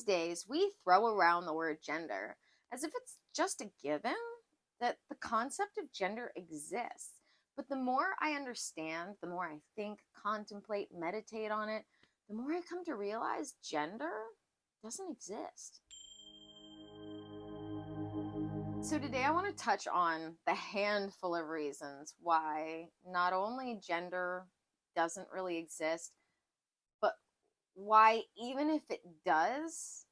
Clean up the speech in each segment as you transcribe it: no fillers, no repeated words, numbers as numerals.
days, we throw around the word gender as if it's just a given that the concept of gender exists. But the more I understand, the more I think, contemplate, meditate on it, the more I come to realize gender doesn't exist. So today I want to touch on the handful of reasons why not only gender doesn't really exist, but why even if it does,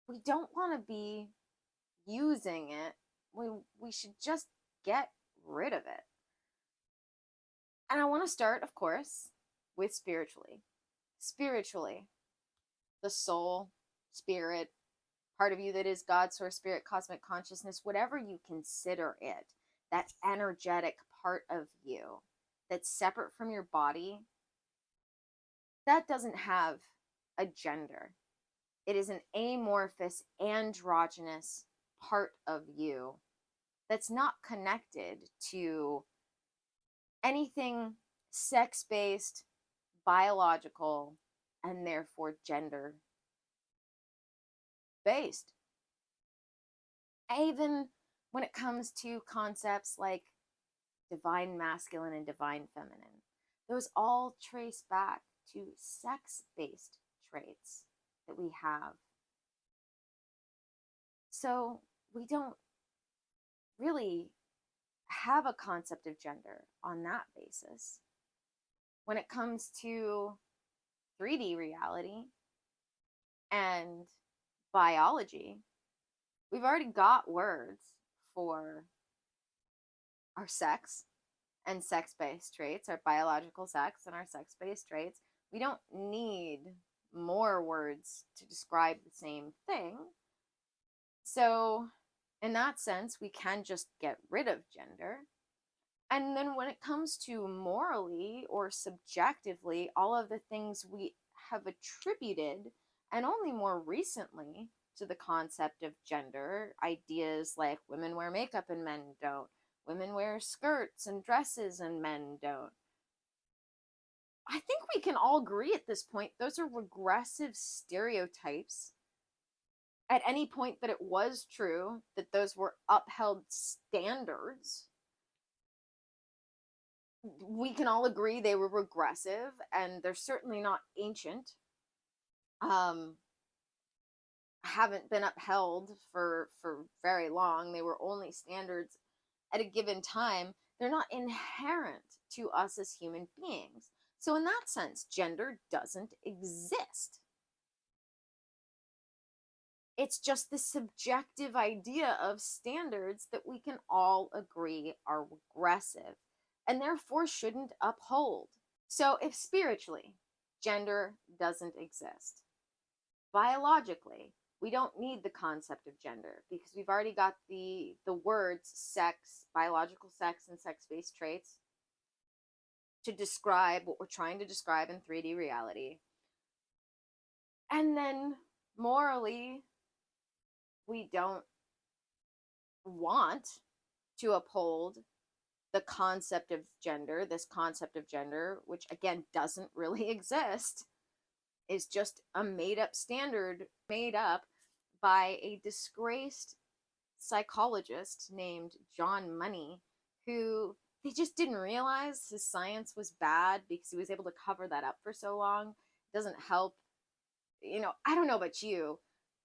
we don't want to be using it. We should just get rid of it. And I want to start, of course, with spiritually. Spiritually, the soul, spirit, part of you that is God, source, spirit, cosmic consciousness, whatever you consider it, that energetic part of you that's separate from your body, that doesn't have a gender. It is an amorphous, androgynous part of you that's not connected to anything sex-based, biological, and therefore gender based. Even when it comes to concepts like divine masculine and divine feminine, those all trace back to sex-based traits that we have. So we don't really have a concept of gender on that basis. When it comes to 3D reality and biology, we've already got words for our sex and sex-based traits, our biological sex and our sex-based traits. We don't need more words to describe the same thing. So in that sense, we can just get rid of gender. And then when it comes to morally or subjectively, all of the things we have attributed, and only more recently, to the concept of gender, ideas like women wear makeup and men don't, women wear skirts and dresses and men don't. I think we can all agree at this point, those are regressive stereotypes. At any point that it was true, that those were upheld standards, we can all agree they were regressive, and they're certainly not ancient. Haven't been upheld for very long. They were only standards at a given time. They're not inherent to us as human beings. So in that sense, gender doesn't exist. It's just the subjective idea of standards that we can all agree are regressive and therefore shouldn't uphold. So if spiritually, gender doesn't exist, biologically, we don't need the concept of gender because we've already got the words sex, biological sex, and sex-based traits to describe what we're trying to describe in 3D reality. And then morally, we don't want to uphold the concept of gender, this concept of gender, which again doesn't really exist, is just a made-up standard made up by a disgraced psychologist named John Money, who they just didn't realize his science was bad because he was able to cover that up for so long. It doesn't help. I don't know about you,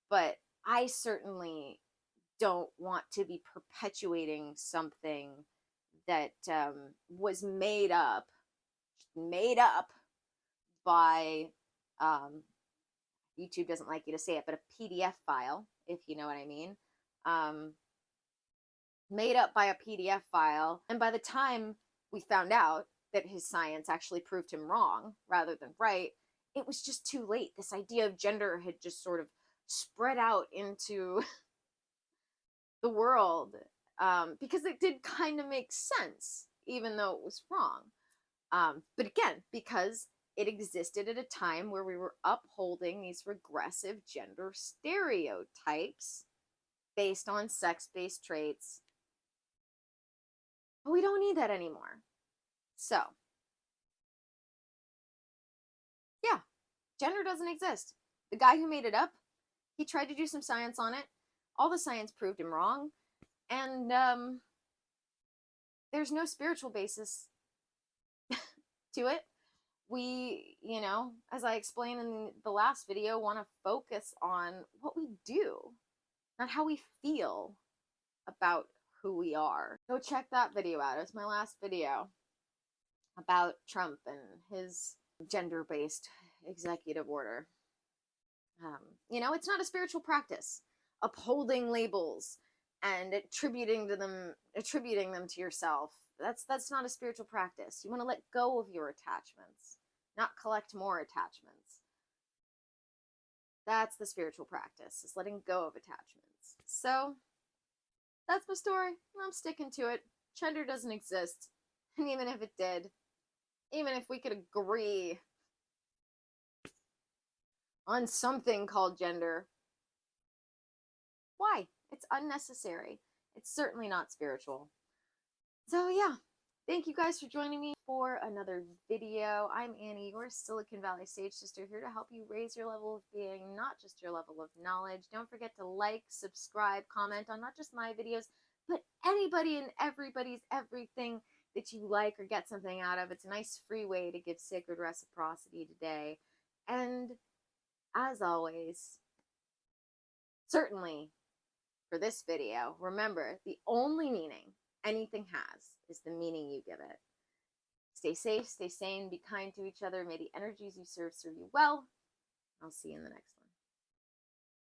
but I certainly don't want to be perpetuating something that was made up by YouTube doesn't like you to say it, but a PDF file, if you know what I mean. Made up by a PDF file. And by the time we found out that his science actually proved him wrong rather than right, it was just too late. This idea of gender had just sort of spread out into the world, because it did kind of make sense, even though it was wrong. But again, because it existed at a time where we were upholding these regressive gender stereotypes based on sex-based traits. But we don't need that anymore. So, yeah, gender doesn't exist. The guy who made it up He tried to do some science on it. All the science proved him wrong. And there's no spiritual basis to it. We, as I explained in the last video, want to focus on what we do, not how we feel about who we are. Go check that video out. It's my last video about Trump and his gender-based executive order. It's not a spiritual practice. Upholding labels and attributing them to yourself. That's not a spiritual practice. You want to let go of your attachments, not collect more attachments. That's the spiritual practice, is letting go of attachments. So that's my story. I'm sticking to it. Gender doesn't exist. And even if it did, even if we could agree on something called gender, why? It's unnecessary. It's certainly not spiritual. So yeah, thank you guys for joining me for another video. I'm Annie, your Silicon Valley Sage Sister, here to help you raise your level of being, not just your level of knowledge. Don't forget to like, subscribe, comment on not just my videos, but anybody and everybody's everything that you like or get something out of. It's a nice free way to give sacred reciprocity today. And as always, certainly for this video, remember, the only meaning anything has is the meaning you give it. Stay safe, stay sane, be kind to each other. May the energies you serve you well. I'll see you in the next one.